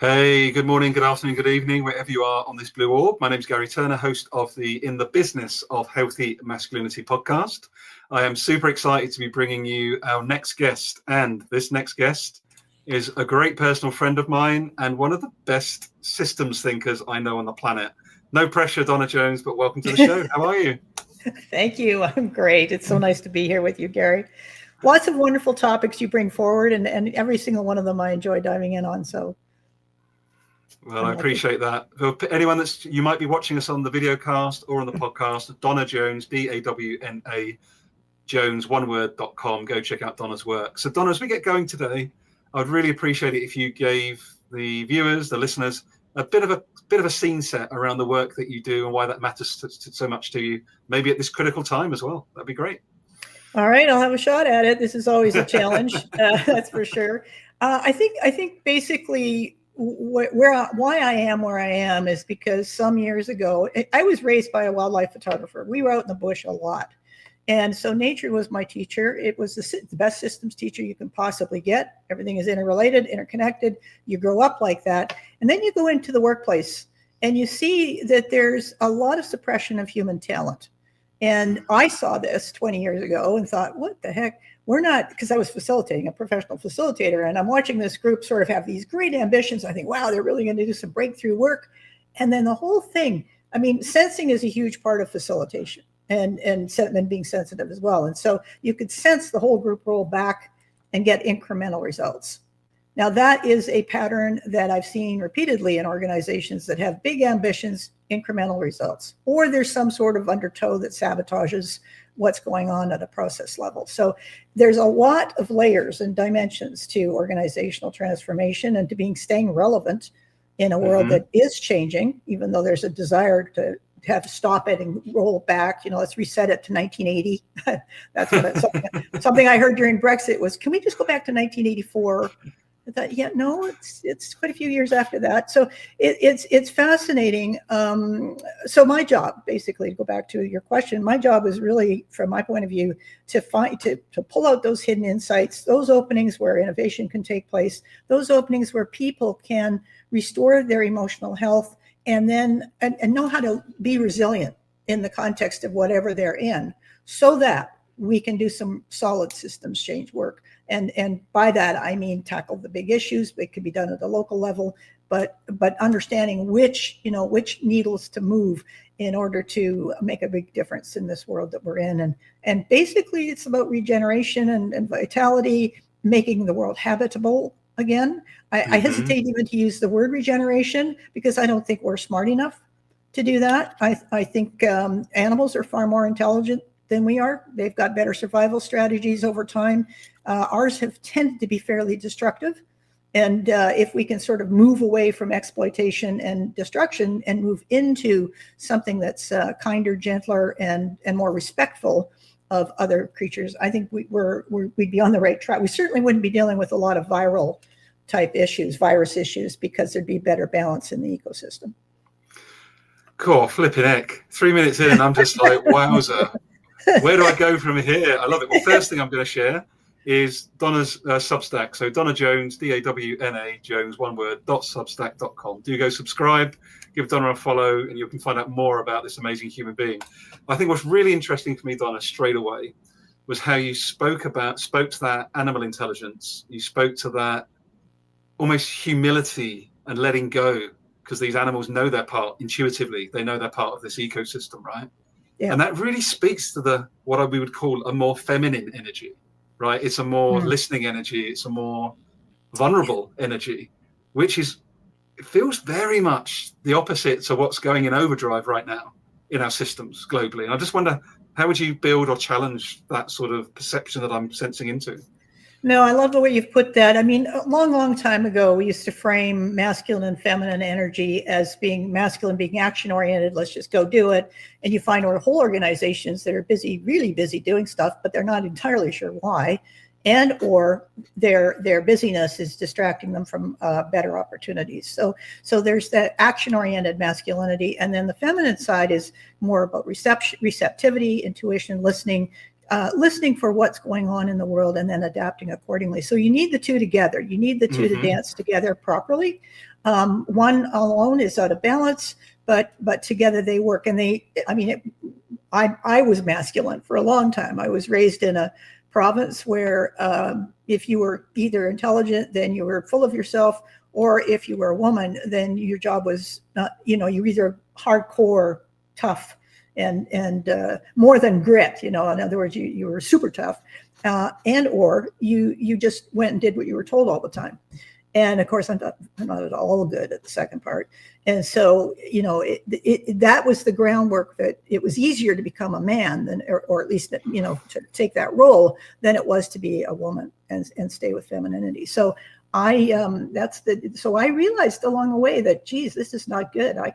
Hey, good morning, good afternoon, good evening, wherever you are on this blue orb. My name is Gary Turner, host of the In the Business of Healthy Masculinity podcast. I am super excited to be bringing you our next guest. And this next guest is a great personal friend of mine and one of the best systems thinkers I know on the planet. No pressure, Dawna Jones, but welcome to the show. How are you? Thank you. I'm great. It's so nice to be here with you, Gary. Lots of wonderful topics you bring forward, and every single one of them I enjoy diving in on. So. Well, I appreciate that. For anyone you might be watching us on the video cast or on the podcast, Dawna Jones, Dawna Jones, oneword.com. Go check out Donna's work. So Dawna, as we get going today, I'd really appreciate it if you gave the viewers, the listeners, a bit of a scene set around the work that you do and why that matters so much to you, maybe at this critical time as well. That'd be great. All right, I'll have a shot at it. This is always a challenge, that's for sure. I think basically why I am where I am is because some years ago, I was raised by a wildlife photographer. We were out in the bush a lot. And so nature was my teacher. It was the best systems teacher you can possibly get. Everything is interrelated, interconnected. You grow up like that. And then you go into the workplace and you see that there's a lot of suppression of human talent. And I saw this 20 years ago and thought, what the heck? We're not, because I was facilitating, a professional facilitator, and I'm watching this group sort of have these great ambitions. I think, wow, they're really going to do some breakthrough work. And then the whole thing, I mean, sensing is a huge part of facilitation and being sensitive as well. And so you could sense the whole group roll back and get incremental results. Now, that is a pattern that I've seen repeatedly in organizations that have big ambitions, incremental results, or there's some sort of undertow that sabotages what's going on at a process level. So there's a lot of layers and dimensions to organizational transformation and to staying relevant in a world that is changing, even though there's a desire to have to stop it and roll it back. Let's reset it to 1980. That's something I heard during Brexit was, can we just go back to 1984? I thought, yeah, no, it's quite a few years after that. So it's fascinating. So my job, basically, to go back to your question, my job is really, from my point of view, to pull out those hidden insights, those openings where innovation can take place, those openings where people can restore their emotional health and then and know how to be resilient in the context of whatever they're in, so that we can do some solid systems change work. And by that, I mean tackle the big issues. It could be done at the local level, but understanding which needles to move in order to make a big difference in this world that we're in. And basically, it's about regeneration and vitality, making the world habitable again. I hesitate even to use the word regeneration because I don't think we're smart enough to do that. I think animals are far more intelligent than we are. They've got better survival strategies over time. Ours have tended to be fairly destructive. And if we can sort of move away from exploitation and destruction and move into something that's kinder, gentler, and more respectful of other creatures, I think we'd be on the right track. We certainly wouldn't be dealing with a lot of virus issues, because there'd be better balance in the ecosystem. Cool, flipping heck. 3 minutes in and I'm just like, wowza. Where do I go from here? I love it. Well, first thing I'm going to share is Donna's Substack. So Dawna Jones, Dawna Jones, one word, .substack.com. Do go subscribe, give Donna a follow, and you can find out more about this amazing human being. I think what's really interesting for me, Donna, straight away, was how you spoke to that animal intelligence. You spoke to that almost humility and letting go, because these animals know their part intuitively. They know they're part of this ecosystem, right? Yeah. And that really speaks to what we would call a more feminine energy, right? It's a more listening energy. It's a more vulnerable energy, which feels very much the opposite to what's going in overdrive right now in our systems globally. And I just wonder, how would you build or challenge that sort of perception that I'm sensing into? No, I love the way you've put that. I mean, a long, long time ago, we used to frame masculine and feminine energy as being masculine, being action-oriented. Let's just go do it. And you find whole organizations that are busy, really busy doing stuff, but they're not entirely sure why, and or their busyness is distracting them from better opportunities. So there's that action-oriented masculinity, and then the feminine side is more about receptivity, intuition, listening for what's going on in the world, and then adapting accordingly. So you need the two together. You need the two to dance together properly. One alone is out of balance, but together they work. And I was masculine for a long time. I was raised in a province where if you were either intelligent, then you were full of yourself, or if you were a woman, then your job was not, you know, you were either hardcore tough and more than grit, you know, in other words, you were super tough, and or you just went and did what you were told all the time. And of course, I'm not at all good at the second part. And so, you know, that was the groundwork that it was easier to become a man than, or at least, you know, to take that role than it was to be a woman and stay with femininity. So so I realized along the way that, geez, this is not good. I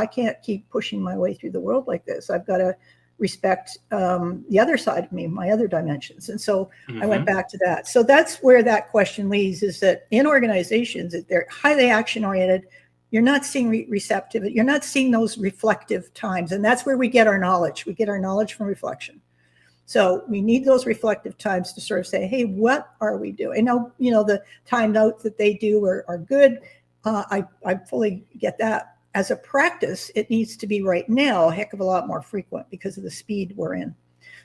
can't keep pushing my way through the world like this. I've got to respect the other side of me, my other dimensions. And so I went back to that. So that's where that question leads, is that in organizations, that they're highly action oriented, you're not seeing receptivity, you're not seeing those reflective times. And that's where we get our knowledge. We get our knowledge from reflection. So we need those reflective times to sort of say, hey, what are we doing? Now, you know, the time notes that they do are good. I fully get that. As a practice, it needs to be right now a heck of a lot more frequent because of the speed we're in.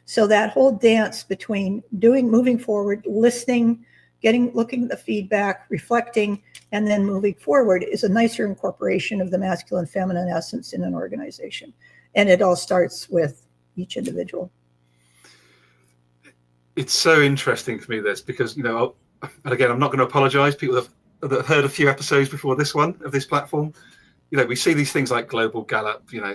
So that whole dance between moving forward, listening, looking at the feedback, reflecting, and then moving forward is a nicer incorporation of the masculine feminine essence in an organization. And it all starts with each individual. It's so interesting to me, this, because, you know, and again, I'm not going to apologize. People that have heard a few episodes before this one of this platform, you know, we see these things like Global Gallup, you know,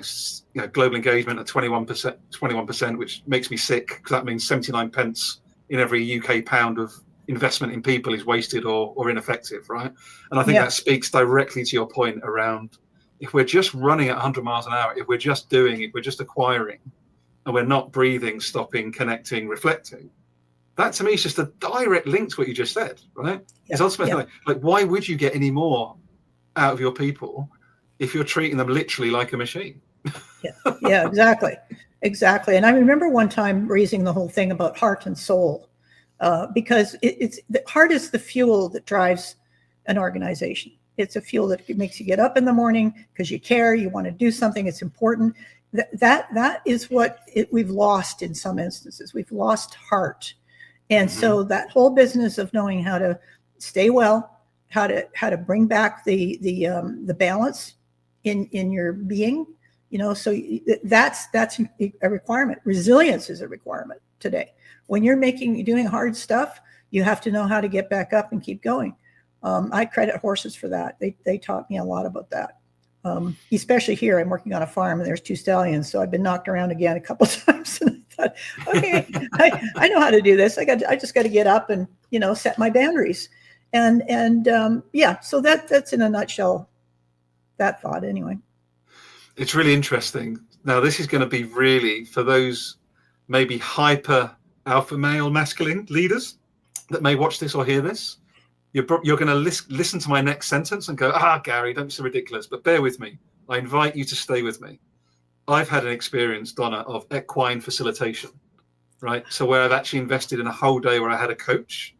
global engagement at 21%, which makes me sick, because that means 79 pence in every UK pound of investment in people is wasted or ineffective, right? And I think that speaks directly to your point around, if we're just running at 100 miles an hour, if we're just doing it, we're just acquiring, and we're not breathing, stopping, connecting, reflecting, that to me is just a direct link to what you just said, right? It's ultimately like, why would you get any more out of your people if you're treating them literally like a machine? Yeah, exactly. And I remember one time raising the whole thing about heart and soul, because it's the heart is the fuel that drives an organization. It's a fuel that makes you get up in the morning because you care, you want to do something, it's important. That is what we've lost in some instances. We've lost heart. And so that whole business of knowing how to stay well, how to bring back the balance in your being, you know, so that's a requirement. Resilience is a requirement today. When you're doing hard stuff, you have to know how to get back up and keep going. I credit horses for that. They taught me a lot about that. Especially here, I'm working on a farm and there's 2 stallions. So I've been knocked around again a couple of times. And I thought, okay, I know how to do this. I just got to get up and, you know, set my boundaries. And so that's in a nutshell, that thought anyway. It's really interesting. Now, this is going to be really for those maybe hyper alpha male masculine leaders that may watch this or hear this. You're going to listen to my next sentence and go, Gary, don't be so ridiculous, but bear with me. I invite you to stay with me. I've had an experience, Dawna, of equine facilitation, right? So where I've actually invested in a whole day where I had a coach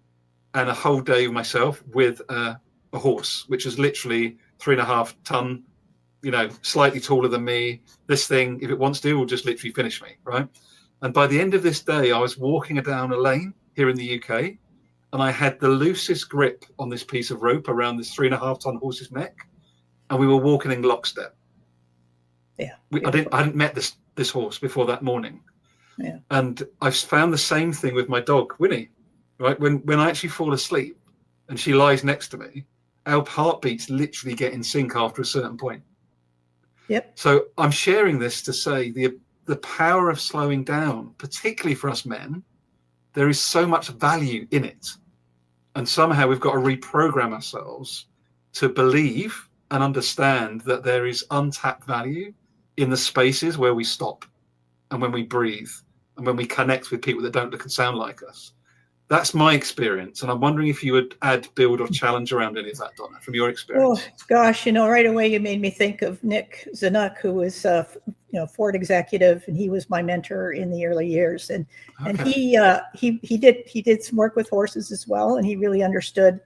and a whole day myself with a horse, which is literally 3.5 ton, you know, slightly taller than me. This thing, if it wants to, will just literally finish me, right? And by the end of this day, I was walking down a lane here in the UK, and I had the loosest grip on this piece of rope around this 3.5 ton horse's neck, and we were walking in lockstep. Yeah, I hadn't met this horse before that morning. Yeah, and I've found the same thing with my dog Winnie. Right, when I actually fall asleep and she lies next to me, our heartbeats literally get in sync after a certain point. Yep. So I'm sharing this to say the power of slowing down, particularly for us men, there is so much value in it. And somehow we've got to reprogram ourselves to believe and understand that there is untapped value in the spaces where we stop and when we breathe and when we connect with people that don't look and sound like us. That's my experience. And I'm wondering if you would add, build, or challenge around any of that, Dawna, from your experience. Oh, gosh, you know, right away you made me think of Nick Zanuck, who was, Ford executive, and he was my mentor in the early years. And he did some work with horses as well, and he really understood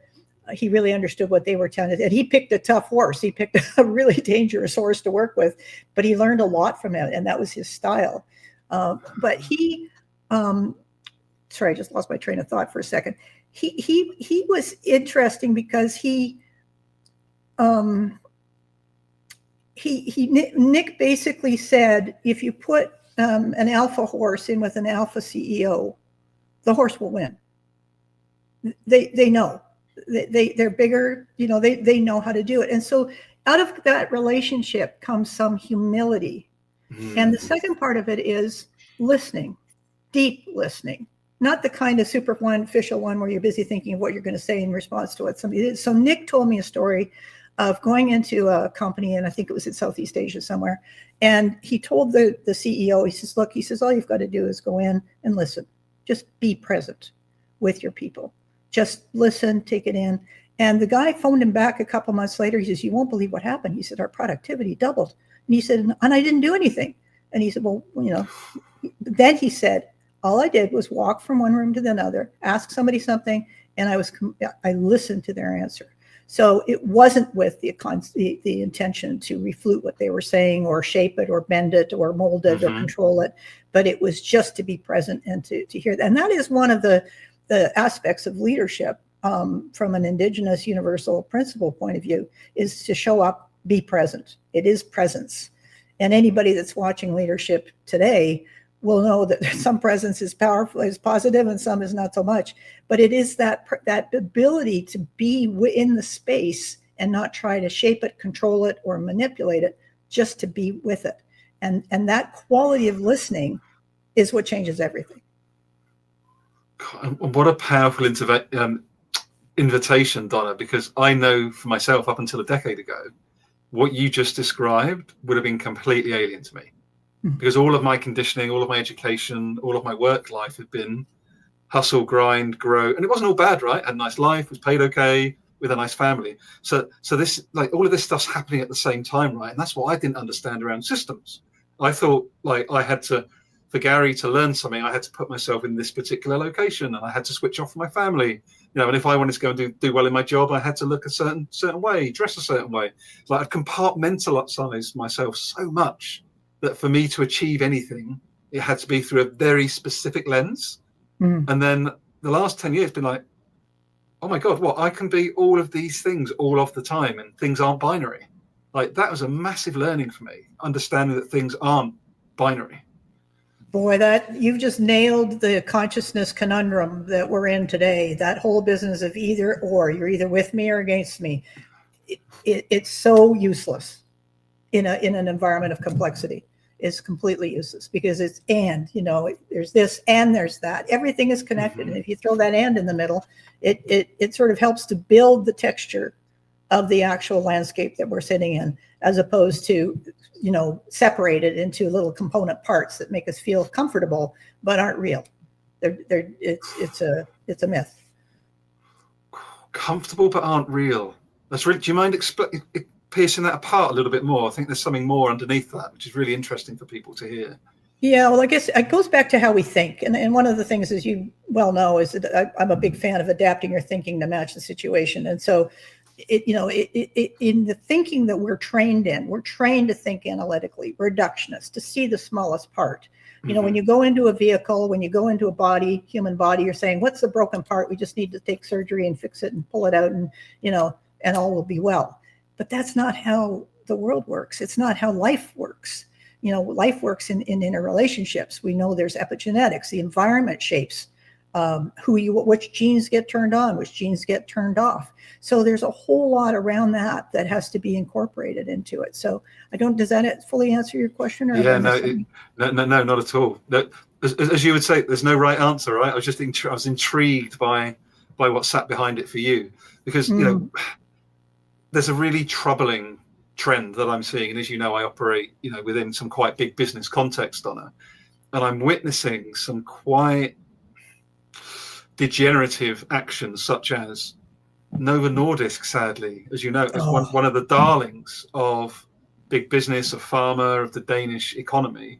he really understood what they were telling us. And he picked a tough horse. He picked a really dangerous horse to work with, but he learned a lot from it, and that was his style. But he, sorry, I just lost my train of thought for a second. He was interesting because Nick basically said, if you put an alpha horse in with an alpha CEO, the horse will win. They know. They're bigger, they know how to do it. And so out of that relationship comes some humility. And the second part of it is listening, deep listening, not the kind of superficial one where you're busy thinking of what you're going to say in response to what somebody did. So Nick told me a story of going into a company, and I think it was in Southeast Asia somewhere. And he told the CEO, he says, look, all you've got to do is go in and listen. Just be present with your people. Just listen, take it in. And the guy phoned him back a couple months later. He says, you won't believe what happened. He said, our productivity doubled. And he said, and I didn't do anything. And he said, well, then he said, all I did was walk from one room to another, ask somebody something, and I listened to their answer. So it wasn't with the intention to refute what they were saying or shape it or bend it or mold it or control it, but it was just to be present and to hear that. And that is one of the aspects of leadership from an Indigenous universal principle point of view, is to show up, be present. It is presence. And anybody that's watching leadership today will know that some presence is powerful, is positive, and some is not so much. But it is that ability to be in the space and not try to shape it, control it, or manipulate it, just to be with it. And that quality of listening is what changes everything. What a powerful invitation, Dawna, because I know for myself, up until a decade ago, what you just described would have been completely alien to me. Because all of my conditioning, all of my education, all of my work life had been hustle, grind, grow. And it wasn't all bad, right? I had a nice life, was paid okay, with a nice family. So this, like, all of this stuff's happening at the same time, right? And that's what I didn't understand around systems. I thought, like, I had to, for Gary to learn something, I had to put myself in this particular location, and I had to switch off from my family. And if I wanted to go and do well in my job, I had to look a certain way, dress a certain way. Like, I'd compartmentalized myself so much that for me to achieve anything, it had to be through a very specific lens. And then the last 10 years been like, oh my God, I can be all of these things all of the time, and things aren't binary. Like, that was a massive learning for me, understanding that things aren't binary. Boy, that you've just nailed the consciousness conundrum that we're in today. That whole business of either or, you're either with me or against me. It's so useless in an environment of complexity. It's completely useless, because it's there's this and there's that. Everything is connected, and if you throw that and in the middle, it sort of helps to build the texture of the actual landscape that we're sitting in, as opposed to separated into little component parts that make us feel comfortable but aren't real. It's a myth. Comfortable but aren't real. That's really. Do you mind piercing that apart a little bit more? I think there's something more underneath that, which is really interesting for people to hear. Yeah, well, I guess it goes back to how we think. And one of the things, as you well know, is that I'm a big fan of adapting your thinking to match the situation. And so, in the thinking that we're trained to think analytically, reductionist, to see the smallest part. When you go into a vehicle, when you go into a human body, you're saying, what's the broken part? We just need to take surgery and fix it and pull it out, and and all will be well. But that's not how the world works. It's not how life works. Life works in interrelationships. We know there's epigenetics. The environment shapes which genes get turned on, which genes get turned off. So there's a whole lot around that has to be incorporated into it. So does that fully answer your question? Or yeah, no, not at all. No, as you would say, there's no right answer, right? I was intrigued by what sat behind it for you, because there's a really troubling trend that I'm seeing, and as you know, I operate within some quite big business context on it, and I'm witnessing some quite degenerative actions, such as Novo Nordisk, sadly, as you know, as one of the darlings of big business, of pharma, of the Danish economy,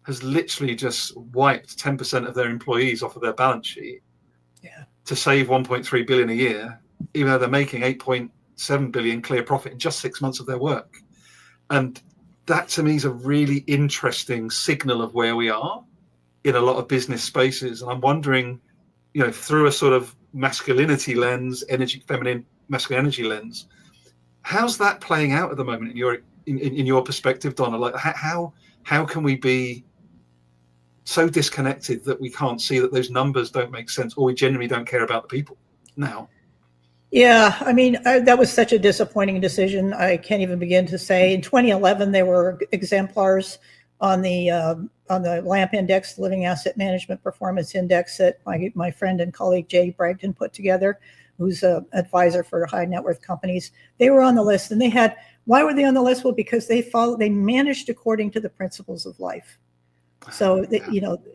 has literally just wiped 10% of their employees off of their balance sheet to save 1.3 billion a year, even though they're making 8.7 billion clear profit in just 6 months of their work. And that to me is a really interesting signal of where we are in a lot of business spaces. And I'm wondering, through a sort of masculinity lens, feminine masculine energy lens, how's that playing out at the moment in your perspective, Dawna? Like how can we be so disconnected that we can't see that those numbers don't make sense, or we genuinely don't care about the people now? Yeah, I mean, that was such a disappointing decision. I can't even begin to say. In 2011, there were exemplars on the LAMP Index, Living Asset Management Performance Index, that my friend and colleague Jay Bragdon put together, who's an advisor for high net worth companies. They were on the list, and why were they on the list? Well, because they managed according to the principles of life. So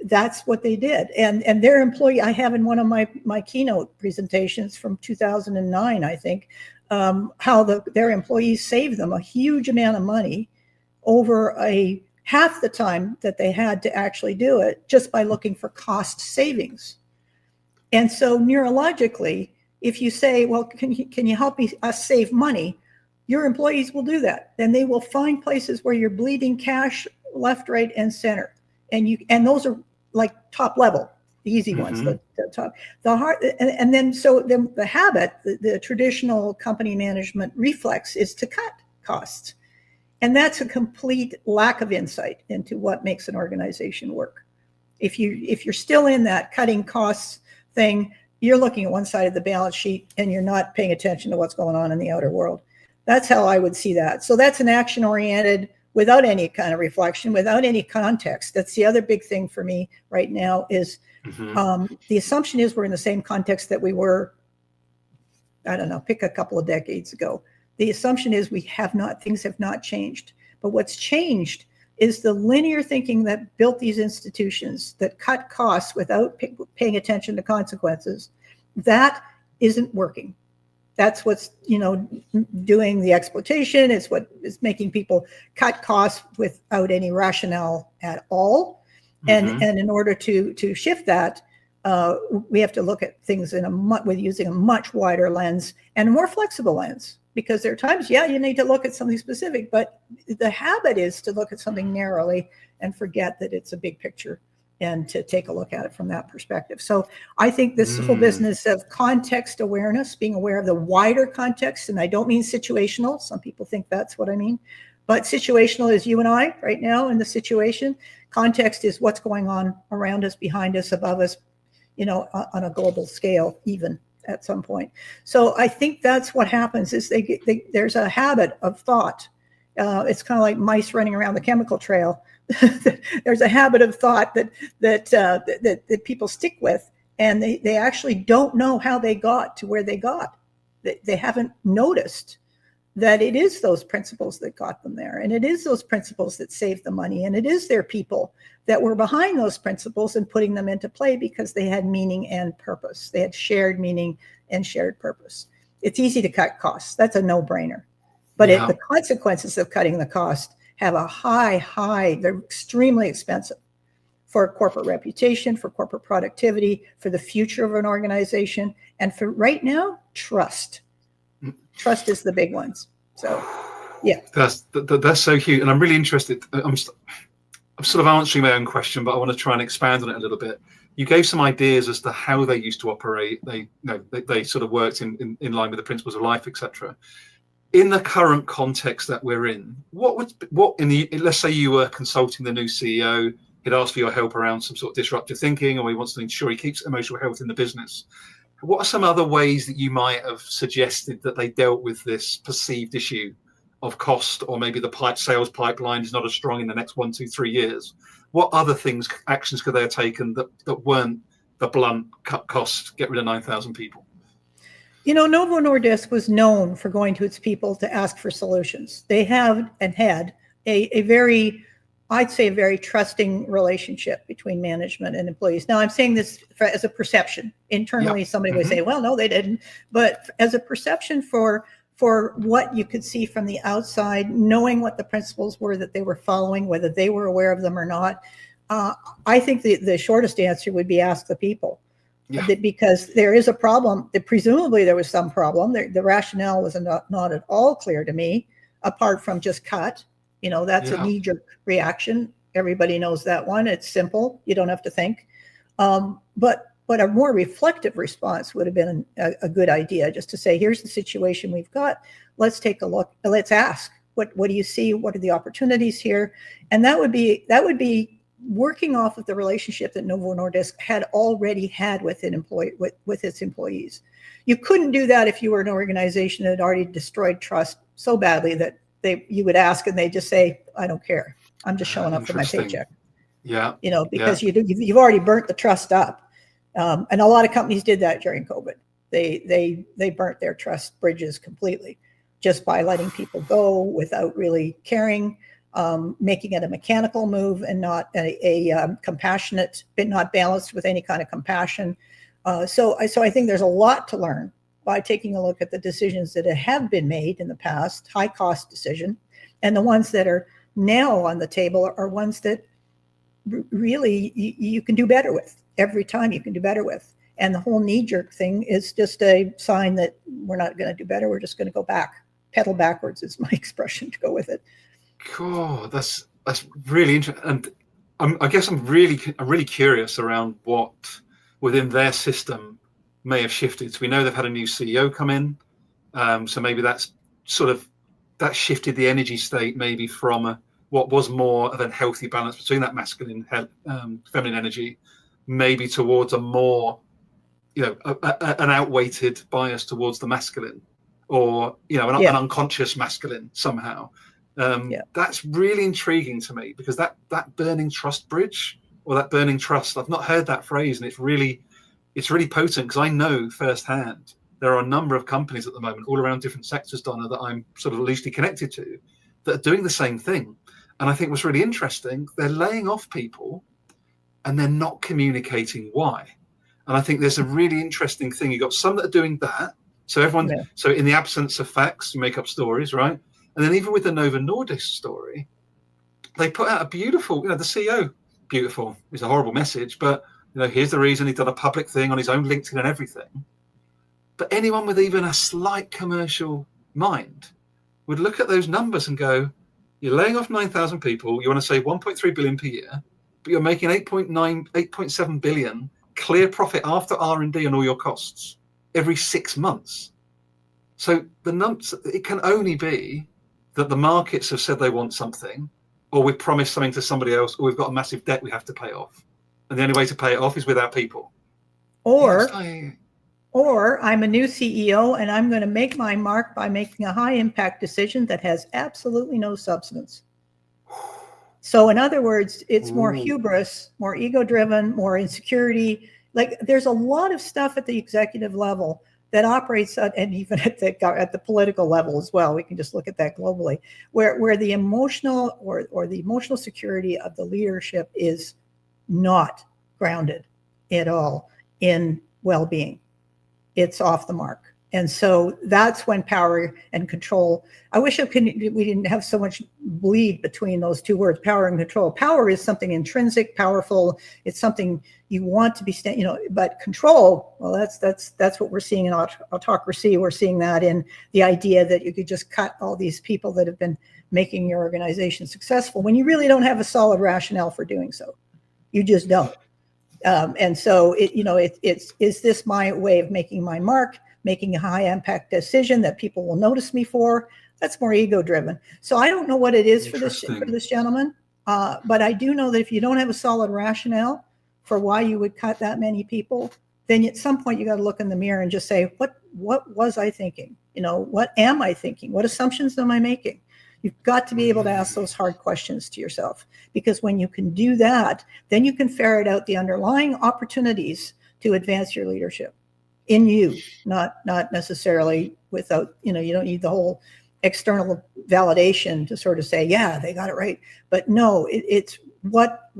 that's what they did, and their employee. I have in one of my keynote presentations from 2009, I think, how their employees saved them a huge amount of money over half the time that they had to actually do it, just by looking for cost savings. And so neurologically, if you say, well, can you help us save money, your employees will do that. Then they will find places where you're bleeding cash left, right, and center. And those are like top level, the easy ones, the top, the hard, and then the habit, the traditional company management reflex is to cut costs, and that's a complete lack of insight into what makes an organization work. If you're still in that cutting costs thing, you're looking at one side of the balance sheet and you're not paying attention to what's going on in the outer world. That's how I would see that. So that's an action oriented, without any kind of reflection, without any context. That's the other big thing for me right now is the assumption is we're in the same context that we were, I don't know, pick a couple of decades ago. The assumption is things have not changed. But what's changed is the linear thinking that built these institutions that cut costs without paying attention to consequences. That isn't working. That's what's, doing the exploitation. It's what is making people cut costs without any rationale at all. And in order to shift that, we have to look at things with using a much wider lens and a more flexible lens. Because there are times, you need to look at something specific, but the habit is to look at something narrowly and forget that it's a big picture, and to take a look at it from that perspective. So I think this whole business of context awareness, being aware of the wider context, and I don't mean situational. Some people think that's what I mean. But situational is you and I right now in the situation. Context is what's going on around us, behind us, above us, on a global scale, even at some point. So I think that's what happens is there's a habit of thought. It's kind of like mice running around the chemical trail. There's a habit of thought that people stick with, and they actually don't know how they got to where they got. They haven't noticed that it is those principles that got them there, and it is those principles that saved the money, and it is their people that were behind those principles and putting them into play because they had meaning and purpose. They had shared meaning and shared purpose. It's easy to cut costs. That's a no-brainer. But the consequences of cutting the cost have a high, they're extremely expensive for corporate reputation, for corporate productivity, for the future of an organization, and for right now, trust. Trust is the big ones. So, yeah. That's so huge. And I'm really interested. I'm sort of answering my own question, but I want to try and expand on it a little bit. You gave some ideas as to how they used to operate. They sort of worked in line with the principles of life, etc. In the current context that we're in, let's say you were consulting the new CEO, he'd asked for your help around some sort of disruptive thinking, or he wants to ensure he keeps emotional health in the business. What are some other ways that you might have suggested that they dealt with this perceived issue of cost, or maybe the sales pipeline is not as strong in the next 1, 2, 3 years? What other actions could they have taken that weren't the blunt cut costs, get rid of 9,000 people? Novo Nordisk was known for going to its people to ask for solutions. They have and had a very trusting relationship between management and employees. Now, I'm saying this as a perception. Internally, somebody would say, well, no, they didn't. But as a perception for what you could see from the outside, knowing what the principles were that they were following, whether they were aware of them or not, I think the shortest answer would be ask the people. Yeah. Because there is a problem. Presumably there was some problem. The rationale was not at all clear to me, apart from just cut. That's a knee-jerk reaction. Everybody knows that one. It's simple. You don't have to think. But a more reflective response would have been a good idea, just to say, here's the situation we've got. Let's take a look. Let's ask, what do you see? What are the opportunities here? And that would be working off of the relationship that Novo Nordisk had already had with its employees. You couldn't do that if you were an organization that had already destroyed trust so badly that you would ask and they just say, I don't care. I'm just showing up for my paycheck. Yeah. Because you've already burnt the trust up. And a lot of companies did that during COVID. They burnt their trust bridges completely just by letting people go without really caring, making it a mechanical move and not a compassionate, but not balanced with any kind of compassion. So I think there's a lot to learn by taking a look at the decisions that have been made in the past, high cost decision, and the ones that are now on the table are ones that really you can do better with. Every time you can do better with. And the whole knee-jerk thing is just a sign that we're not going to do better. We're just going to go back. Pedal backwards is my expression to go with it. Cool. That's really interesting. And I guess I'm really curious around what within their system may have shifted. So we know they've had a new CEO come in. So maybe that's that shifted the energy state maybe from what was more of a healthy balance between that masculine, feminine energy, maybe towards a more, an outweighted bias towards the masculine, or an unconscious masculine somehow. That's really intriguing to me, because that burning trust bridge, or that burning trust, I've not heard that phrase, and it's really potent, because I know firsthand there are a number of companies at the moment all around different sectors, Donna, that I'm sort of loosely connected to, that are doing the same thing. And I think what's really interesting, they're laying off people and they're not communicating why. And I think there's a really interesting thing. You've got some that are doing that. So so in the absence of facts, you make up stories, right? And then even with the Novo Nordisk story, they put out a beautiful, the CEO, beautiful is a horrible message, but here's the reason. He's done a public thing on his own LinkedIn and everything. But anyone with even a slight commercial mind would look at those numbers and go, you're laying off 9,000 people. You want to save 1.3 billion per year, but you're making 8.7 billion clear profit after R&D and all your costs every 6 months. So the numbers, it can only be that the markets have said they want something, or we've promised something to somebody else, or we've got a massive debt we have to pay off. And the only way to pay it off is without people. Or I'm a new CEO and I'm going to make my mark by making a high impact decision that has absolutely no substance. So in other words, it's more hubris, more ego driven, more insecurity. Like there's a lot of stuff at the executive level that operates at, and even at the political level as well. We can just look at that globally, where the emotional or the emotional security of the leadership is not grounded at all in well-being. It's off the mark. And so that's when power and control, I wish we didn't have so much bleed between those two words, power and control. Power is something intrinsic, powerful. It's something you want to be, but control, well, that's what we're seeing in autocracy. We're seeing that in the idea that you could just cut all these people that have been making your organization successful when you really don't have a solid rationale for doing so. You just don't. And so is this my way of making my mark, making a high impact decision that people will notice me for? That's more ego driven. So I don't know what it is for this gentleman, but I do know that if you don't have a solid rationale for why you would cut that many people, then at some point you got to look in the mirror and just say, what was I thinking? What am I thinking? What assumptions am I making? You've got to be able to ask those hard questions to yourself, because when you can do that, then you can ferret out the underlying opportunities to advance your leadership in you, not necessarily without, you don't need the whole external validation to sort of say, yeah, they got it right. But no, it's what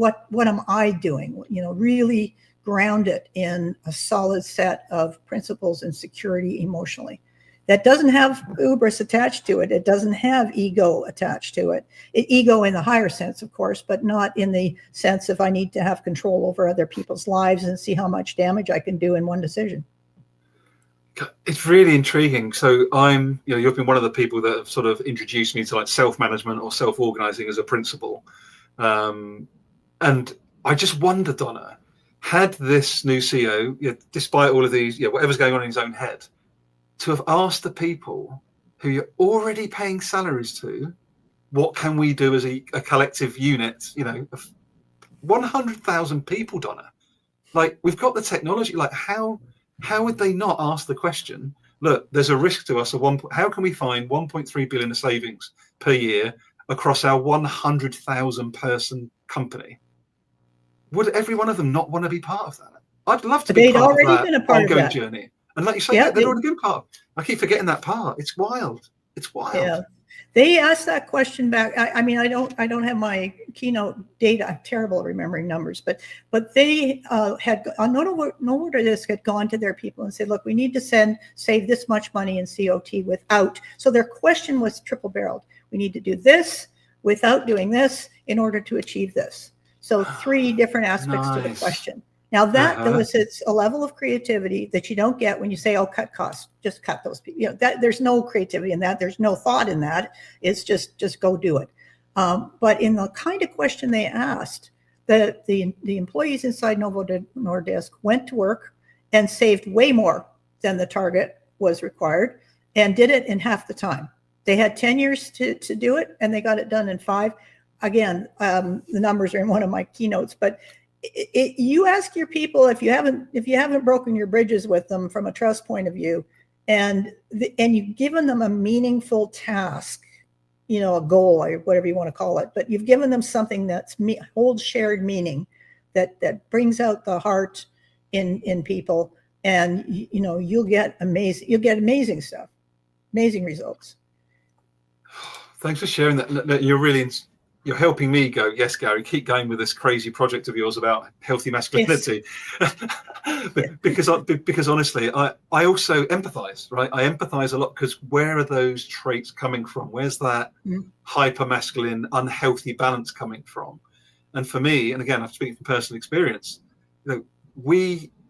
am I doing? Really ground it in a solid set of principles and security emotionally. that doesn't have hubris attached to it. It doesn't have ego attached to it. Ego in the higher sense, of course, but not in the sense of I need to have control over other people's lives and see how much damage I can do in one decision. It's really intriguing. So you've been one of the people that have sort of introduced me to like self-management or self-organizing as a principle. And I just wonder, Dawna, had this new CEO, despite all of these, whatever's going on in his own head, to have asked the people who you're already paying salaries to, what can we do as a collective unit, of 100,000 people, Dawna? Like, we've got the technology. Like, how would they not ask the question, look, there's a risk to us of how can we find 1.3 billion of savings per year across our 100,000 person company? Would every one of them not want to be part of that? I'd love to be part of that ongoing journey. And like you say, they've already been part. I keep forgetting that part. It's wild. It's wild. Yeah. They asked that question back. I mean, I don't have my keynote data. I'm terrible at remembering numbers, but they had Novo Nordisk had gone to their people and said, look, we need to save this much money in COT without. So their question was triple barreled. We need to do this without doing this in order to achieve this. So 3 different aspects to the question. Now that elicits a level of creativity that you don't get when you say, "Oh, cut costs, just cut those people." That there's no creativity in that. There's no thought in that. It's just go do it. But in the kind of question they asked, the employees inside Novo Nordisk went to work and saved way more than the target was required, and did it in half the time. They had 10 years to do it, and they got it done in 5. Again, the numbers are in one of my keynotes, but. You ask your people if you haven't broken your bridges with them from a trust point of view, and you've given them a meaningful task, a goal or whatever you want to call it, but you've given them something that's holds shared meaning, that brings out the heart in people, and you'll get amazing stuff, amazing results. Thanks for sharing that. You're helping me go, yes, Gary, keep going with this crazy project of yours about healthy masculinity. Yes. because honestly, I also empathize, right? I empathize a lot, because where are those traits coming from? Where's that hyper masculine, unhealthy balance coming from? And for me, and again, I'm speaking from personal experience,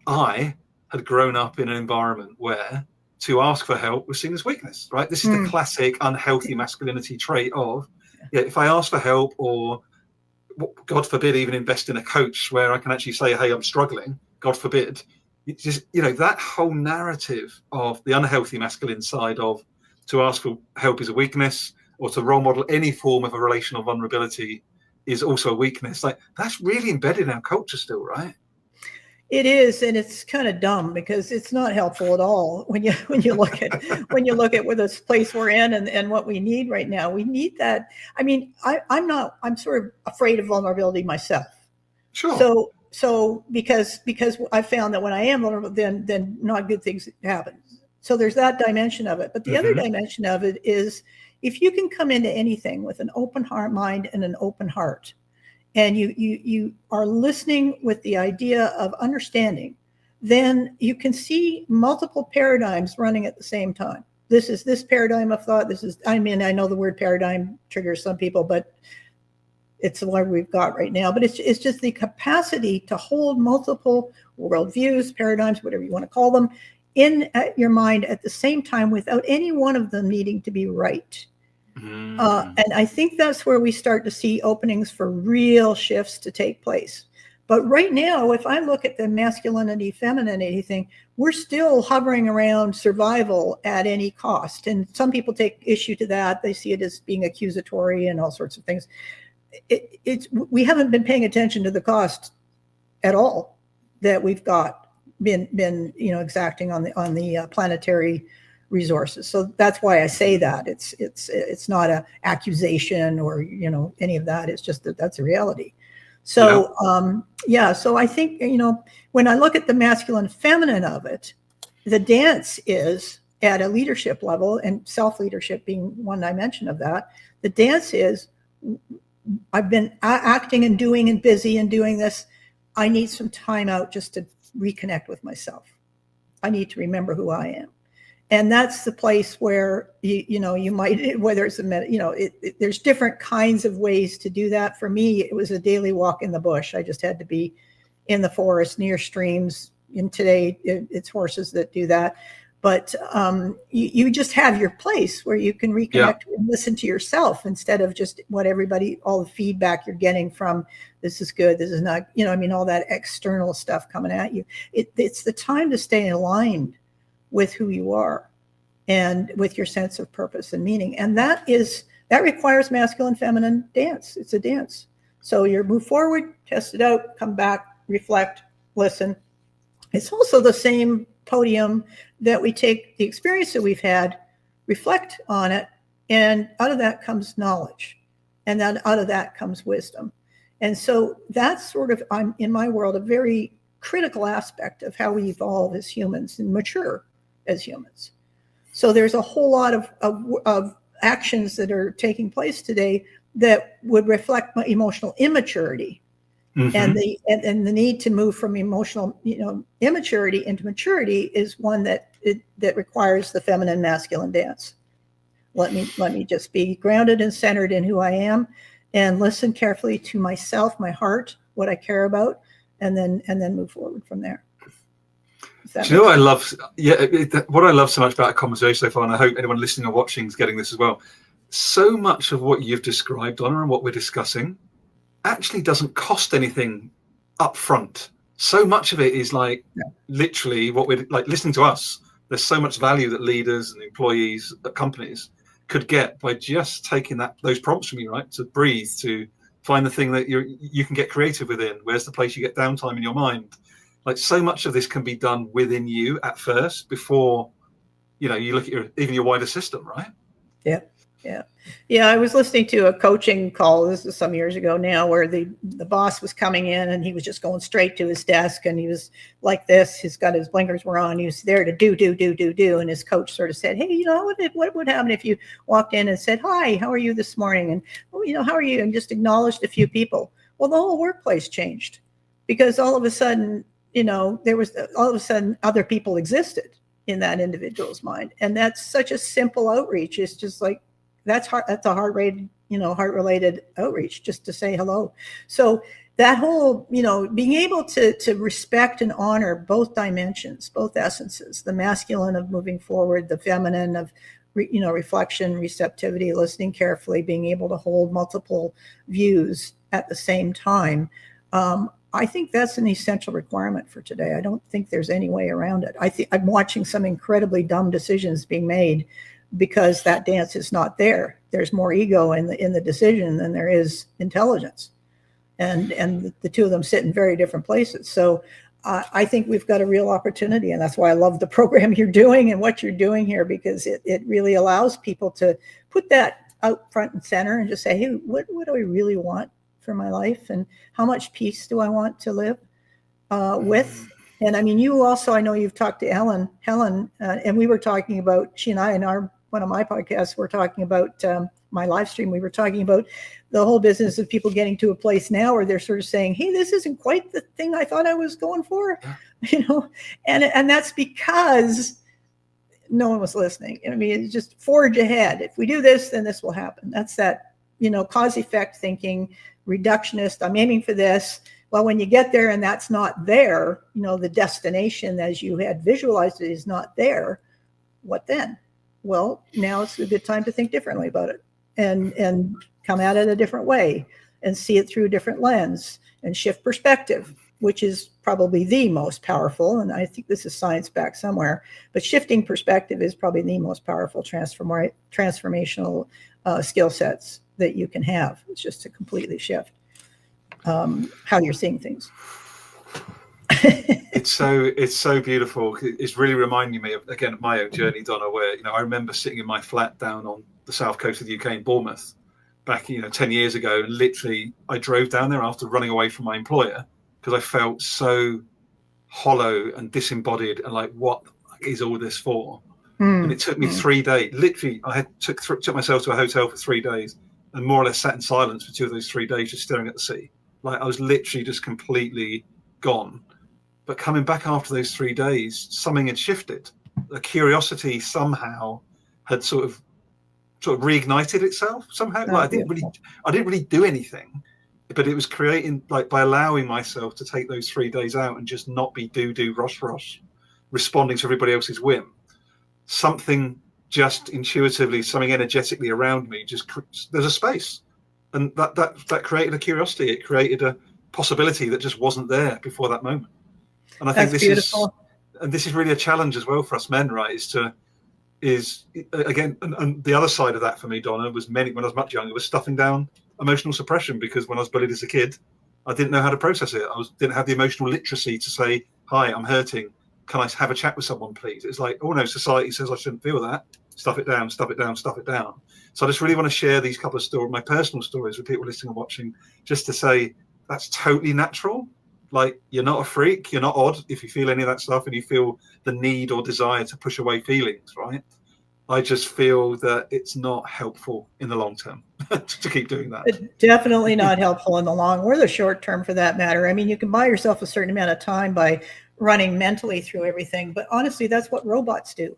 I had grown up in an environment where to ask for help was seen as weakness, right? This is the classic unhealthy masculinity trait of, if I ask for help, or God forbid, even invest in a coach where I can actually say, hey, I'm struggling, God forbid, it's just, that whole narrative of the unhealthy masculine side of to ask for help is a weakness, or to role model any form of a relational vulnerability is also a weakness. Like, that's really embedded in our culture still, right? It is, and it's kind of dumb, because it's not helpful at all when you look at where this place we're in and what we need right now. We need that. I mean, I'm sort of afraid of vulnerability myself. Sure. So because I found that when I am vulnerable, then not good things happen. So there's that dimension of it. But the other dimension of it is, if you can come into anything with an open mind and an open heart, and you are listening with the idea of understanding, then you can see multiple paradigms running at the same time. This is this paradigm of thought. I know the word paradigm triggers some people, but it's the one we've got right now. But it's just the capacity to hold multiple worldviews, paradigms, whatever you want to call them, in your mind at the same time, without any one of them needing to be right. And I think that's where we start to see openings for real shifts to take place. But right now, if I look at the masculinity, femininity thing, we're still hovering around survival at any cost. And some people take issue to that. They see it as being accusatory and all sorts of things. We haven't been paying attention to the cost at all that we've been exacting on the planetary resources. So that's why I say that it's not an accusation or any of that. It's just that's a reality. So so I think when I look at the masculine feminine of it, the dance is at a leadership level, and self-leadership being one dimension of that. The dance is, I've been acting and doing and busy and doing this. I need some time out just to reconnect with myself. I need to remember who I am. And that's the place where you might, whether it's there's different kinds of ways to do that. For me, it was a daily walk in the bush. I just had to be in the forest near streams. And today it's horses that do that. But you just have your place where you can reconnect and listen to yourself instead of just what all the feedback you're getting from this is good, this is not, all that external stuff coming at you. It's the time to stay aligned with who you are and with your sense of purpose and meaning. And that requires masculine, feminine dance. It's a dance. So you move forward, test it out, come back, reflect, listen. It's also the same podium that we take the experience that we've had, reflect on it, and out of that comes knowledge. And then out of that comes wisdom. And so that's sort of, in my world, a very critical aspect of how we evolve as humans and mature as humans. So there's a whole lot of actions that are taking place today that would reflect my emotional immaturity. Mm-hmm. And the need to move from emotional, immaturity into maturity is one that requires the feminine masculine dance. Let me just be grounded and centered in who I am, and listen carefully to myself, my heart, what I care about, and then move forward from there. Do you know what I love? What I love so much about a conversation so far, and I hope anyone listening or watching is getting this as well. So much of what you've described, Dawna, and what we're discussing actually doesn't cost anything up front. So much of it is literally what we're like listening to us. There's so much value that leaders and employees at companies could get by just taking those prompts from you, right? To breathe, to find the thing that you can get creative within. Where's the place you get downtime in your mind? Like, so much of this can be done within you at first before, you look at even your wider system, right? Yeah. I was listening to a coaching call. This is some years ago now, where the boss was coming in and he was just going straight to his desk, and he was like this. He's got his blinkers were on. He was there to do. And his coach sort of said, "Hey, what would happen if you walked in and said, 'Hi, how are you this morning?' And how are you?" And just acknowledged a few people. Well, the whole workplace changed, because all of a sudden, other people existed in that individual's mind. And that's such a simple outreach. It's just like, that's a heart-related outreach, just to say hello. So that whole, being able to respect and honor both dimensions, both essences, the masculine of moving forward, the feminine of, reflection, receptivity, listening carefully, being able to hold multiple views at the same time. I think that's an essential requirement for today. I don't think there's any way around it. I'm watching some incredibly dumb decisions being made because that dance is not there. There's more ego in the decision than there is intelligence, and the two of them sit in very different places. So I think we've got a real opportunity, and that's why I love the program you're doing and what you're doing here, because it really allows people to put that out front and center and just say, hey, what do I really want for my life, and how much peace do I want to live with? And I mean, you also, I know you've talked to Helen, and we were talking about, she and I, in one of my podcasts, we're talking about my live stream. We were talking about the whole business of people getting to a place now where they're sort of saying, hey, this isn't quite the thing I thought I was going for, and that's because no one was listening. I mean, it's just forge ahead. If we do this, then this will happen. That's that, cause effect thinking, reductionist. I'm aiming for this. Well, when you get there and that's not there, the destination as you had visualized it is not there, what then? Well, now it's a good time to think differently about it and come at it a different way and see it through a different lens and shift perspective, which is probably the most powerful. And I think this is science back somewhere, but shifting perspective is probably the most powerful transformational skill sets that you can have. It's just to completely shift how you're seeing things. It's so beautiful. It's really reminding me of my own journey, Dawna, where I remember sitting in my flat down on the south coast of the UK in Bournemouth back 10 years ago, and literally I drove down there after running away from my employer because I felt so hollow and disembodied and like, what is all this for? And it took me 3 days. Literally, I took myself to a hotel for 3 days and more or less sat in silence for 2 of those 3 days, just staring at the sea. Like, I was literally just completely gone. But coming back after those 3 days, something had shifted. the curiosity somehow had sort of reignited itself somehow. Like I didn't really do anything, but it was creating, like, by allowing myself to take those 3 days out and just not be do rush, responding to everybody else's whim. Something just intuitively, something energetically around me, there's a space, and that created a curiosity. It created a possibility that just wasn't there before that moment. And I think this is really a challenge as well for us men, right? Is again, and the other side of that for me, Dawna, was when I was much younger, was stuffing down emotional suppression, because when I was bullied as a kid, I didn't know how to process it. Didn't have the emotional literacy to say, hi, I'm hurting. Can I have a chat with someone, please? It's like, oh no, society says I shouldn't feel that. Stuff it down, stuff it down, stuff it down. So I just really want to share these couple of stories, my personal stories, with people listening and watching, just to say that's totally natural. Like, you're not a freak, you're not odd if you feel any of that stuff and you feel the need or desire to push away feelings, right? I just feel that it's not helpful in the long term to keep doing that. It's definitely not helpful in the long or the short term, for that matter. I mean, you can buy yourself a certain amount of time by running mentally through everything, but honestly, that's what robots do.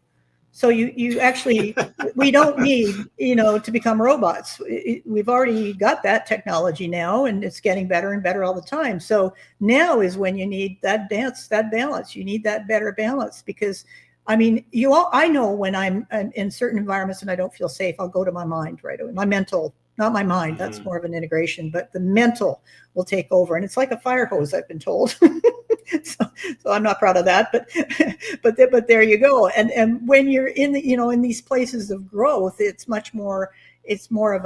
So you actually, we don't need, to become robots. We've already got that technology now, and it's getting better and better all the time. So now is when you need that balance. You need that better balance, because I mean, I know when I'm in certain environments and I don't feel safe, I'll go to my mind right away. My mental, not my mind, that's more of an integration, but the mental will take over. And it's like a fire hose, I've been told. So I'm not proud of that, but there you go. And when you're in in these places of growth, it's more of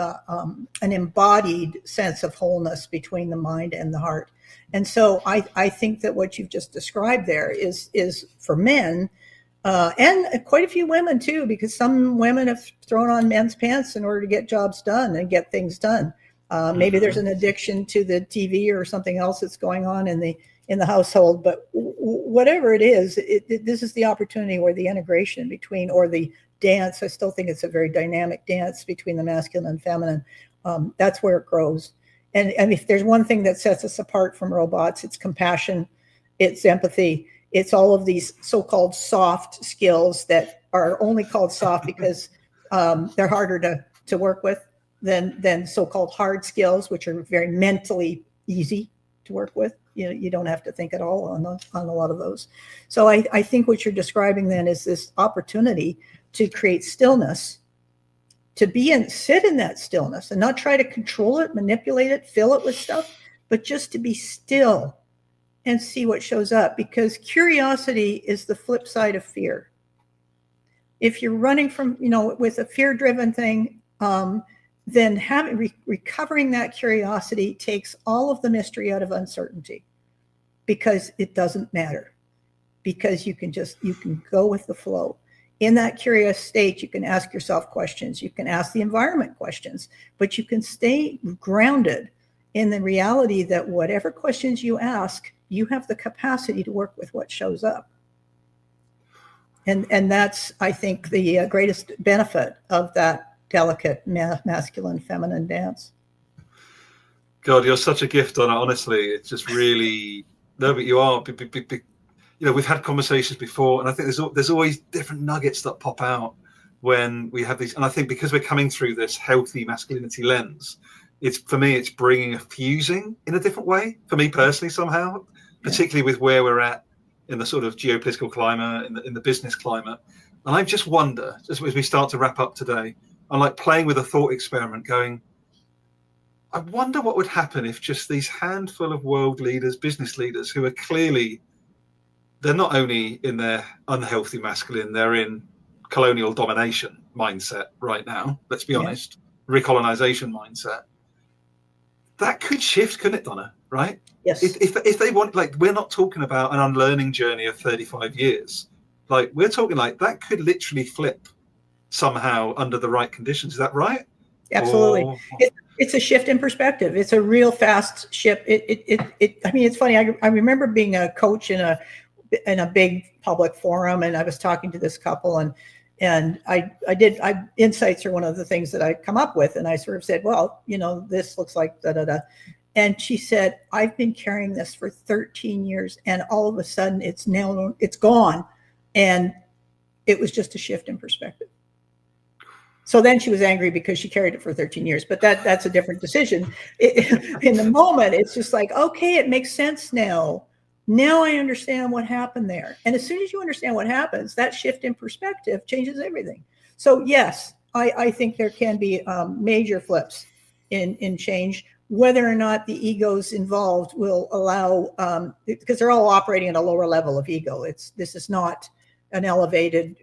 an embodied sense of wholeness between the mind and the heart. And so I think that what you've just described there is for men, and quite a few women too, because some women have thrown on men's pants in order to get jobs done and get things done. Maybe there's an addiction to the TV or something else that's going on in the household, but whatever it is, this is the opportunity where the integration between, or the dance, I still think it's a very dynamic dance between the masculine and feminine. That's where it grows. And if there's one thing that sets us apart from robots, it's compassion, it's empathy, it's all of these so-called soft skills that are only called soft because they're harder to work with than so-called hard skills, which are very mentally easy to work with. You don't have to think at all on a lot of those. So I think what you're describing then is this opportunity to create stillness, to sit in that stillness and not try to control it, manipulate it, fill it with stuff, but just to be still and see what shows up, because curiosity is the flip side of fear. If you're running from, with a fear-driven thing, then recovering that curiosity takes all of the mystery out of uncertainty, because it doesn't matter, because you can go with the flow. In that curious state, you can ask yourself questions, you can ask the environment questions, but you can stay grounded in the reality that whatever questions you ask, you have the capacity to work with what shows up. And that's, I think, the greatest benefit of that delicate masculine feminine dance. God, you're such a gift on it, honestly. It's just really, no, but you are. We've had conversations before, and I think there's always different nuggets that pop out when we have these. And I think because we're coming through this healthy masculinity lens, for me, it's bringing a fusing in a different way, for me personally, somehow, particularly with where we're at in the sort of geopolitical climate, in the business climate. And I just wonder, just as we start to wrap up today, I'm like playing with a thought experiment going, I wonder what would happen if just these handful of world leaders, business leaders, who are clearly, they're not only in their unhealthy masculine, they're in colonial domination mindset right now, let's be honest, recolonization mindset. That could shift, couldn't it, Dawna? Right? Yes. If they want, like, we're not talking about an unlearning journey of 35 years. Like, we're talking like that could literally flip somehow under the right conditions. Is that right? Absolutely. It's a shift in perspective. It's a real fast shift. I mean, it's funny. I remember being a coach in a big public forum, and I was talking to this couple, and insights are one of the things that I come up with. And I sort of said, well, this looks like da-da-da. And she said, I've been carrying this for 13 years, and all of a sudden it's gone. And It was just a shift in perspective. So then she was angry because she carried it for 13 years, but that's a different decision. In the moment, it's just like, okay, it makes sense now. Now I understand what happened there. And as soon as you understand what happens, that shift in perspective changes everything. So yes, I think there can be major flips in change. Whether or not the egos involved will allow, because they're all operating at a lower level of ego. This is not an elevated,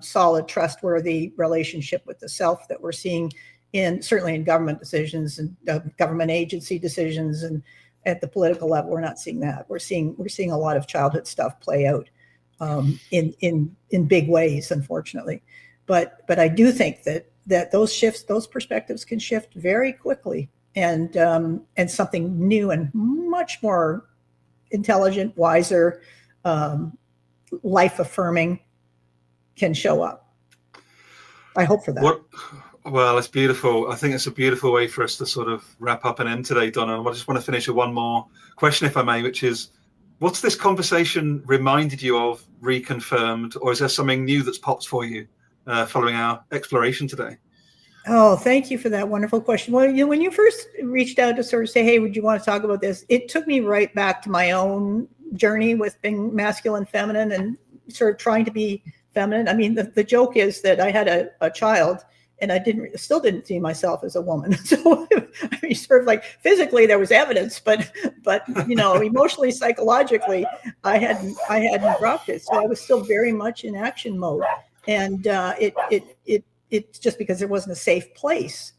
solid, trustworthy relationship with the self that we're seeing certainly in government decisions and government agency decisions, and at the political level, we're not seeing that. We're seeing a lot of childhood stuff play out in big ways, unfortunately. But I do think that those shifts, those perspectives can shift very quickly, and something new and much more intelligent, wiser, life affirming can show up. I hope for that. Well, it's beautiful. I think it's a beautiful way for us to sort of wrap up and end today, Dawna. I just want to finish with one more question, if I may, which is, what's this conversation reminded you of, reconfirmed, or is there something new that's popped for you following our exploration today? Oh, thank you for that wonderful question. Well, when you first reached out to sort of say, hey, would you want to talk about this? It took me right back to my own journey with being masculine, feminine, and sort of trying to be feminine. I mean, the joke is that I had a child, and I still didn't see myself as a woman. So I mean, sort of like physically there was evidence, but emotionally, psychologically, I hadn't dropped it. So I was still very much in action mode, and it's just because there wasn't a safe place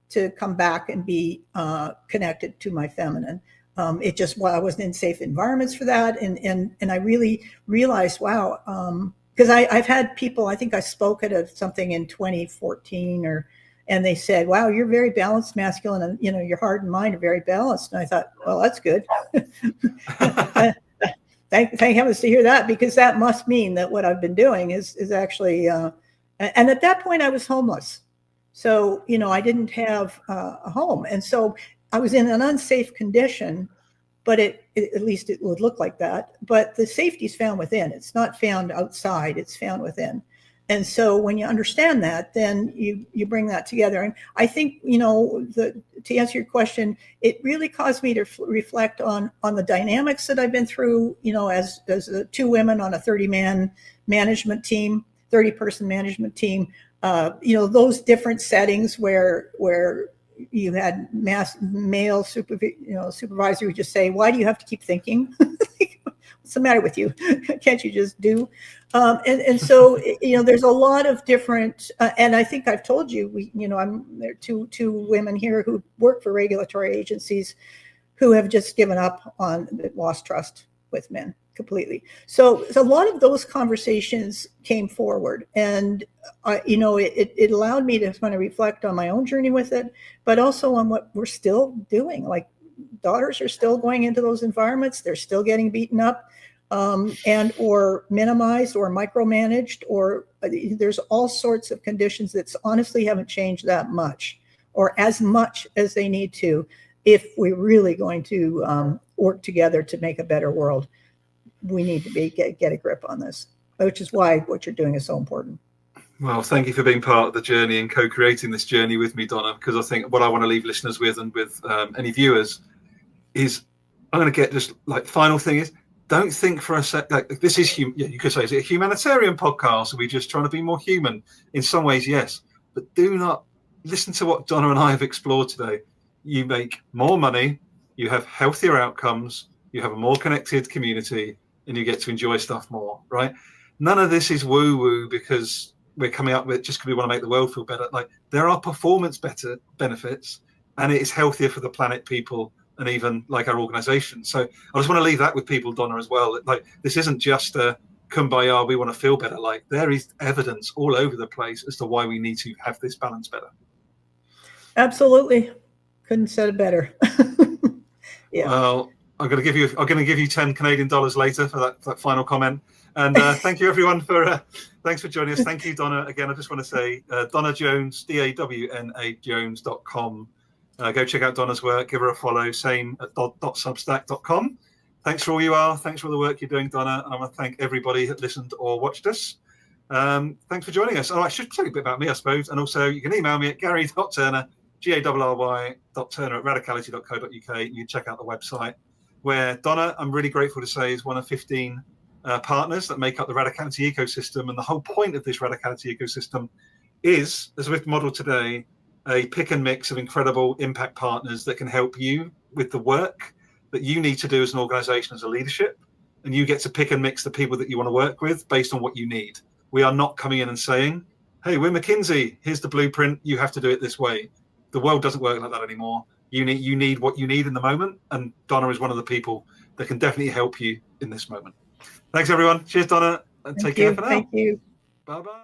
to come back and be connected to my feminine. I wasn't in safe environments for that, and I really realized, wow. Because I've had people, I think I spoke at something in 2014, and they said, wow, you're very balanced, masculine, and your heart and mind are very balanced. And I thought, well, that's good. Thank heavens to hear that, because that must mean that what I've been doing is actually, and at that point I was homeless. So, I didn't have a home. And so I was in an unsafe condition, but at least it would look like that. But the safety is found within. It's not found outside. It's found within. And so when you understand that, then you bring that together. And I think, to answer your question, it really caused me to reflect on the dynamics that I've been through, as two women on a 30-man management team, 30-person management team, those different settings where you had male supervisor who just say, why do you have to keep thinking? What's the matter with you? Can't you just do? And so, there's a lot of different, and I think I've told you, there are two women here who work for regulatory agencies who have just given up lost trust with men completely. So a lot of those conversations came forward, and it allowed me to kind of reflect on my own journey with it, but also on what we're still doing. Like, daughters are still going into those environments. They're still getting beaten up, and or minimized or micromanaged, or there's all sorts of conditions that honestly haven't changed that much, or as much as they need to, if we're really going to work together to make a better world. We need to get a grip on this, which is why what you're doing is so important. Well, thank you for being part of the journey and co-creating this journey with me, Dawna, because I think what I want to leave listeners with, and with any viewers, is I'm going to get just like final thing is, don't think for a sec, like this is, you could say, is it a humanitarian podcast? Are we just trying to be more human? In some ways, yes, but do not listen to what Dawna and I have explored today. You make more money, you have healthier outcomes, you have a more connected community, and you get to enjoy stuff more, right? None of this is woo-woo because we're coming up with just because we want to make the world feel better. Like, there are performance benefits, and it is healthier for the planet, people, and even like our organization. So I just want to leave that with people, Dawna, as well. Like, this isn't just a kumbaya, we want to feel better. Like, there is evidence all over the place as to why we need to have this balance better. Absolutely. Couldn't said it better. Yeah. Well, I'm going to give you 10 Canadian dollars later for that final comment. And thank you, everyone, thanks for joining us. Thank you, Dawna. Again, I just want to say, Dawna Jones, DAWNA Jones.com. Go check out Dawna's work. Give her a follow. Same at .substack.com. Thanks for all you are. Thanks for all the work you're doing, Dawna. And I want to thank everybody that listened or watched us. Thanks for joining us. Oh, I should tell you a bit about me, I suppose. And also, you can email me at gary.turner, garry.turner@radicality.co.uk. You can check out the website, where Dawna, I'm really grateful to say, is one of 15 partners that make up the Radicality ecosystem. And the whole point of this Radicality ecosystem is, as we've modeled today, a pick and mix of incredible impact partners that can help you with the work that you need to do as an organization, as a leadership. And you get to pick and mix the people that you want to work with based on what you need. We are not coming in and saying, hey, we're McKinsey, here's the blueprint, you have to do it this way. The world doesn't work like that anymore. You need what you need in the moment, and Dawna is one of the people that can definitely help you in this moment. Thanks, everyone. Cheers, Dawna, and take care for now. Thank you. Bye-bye.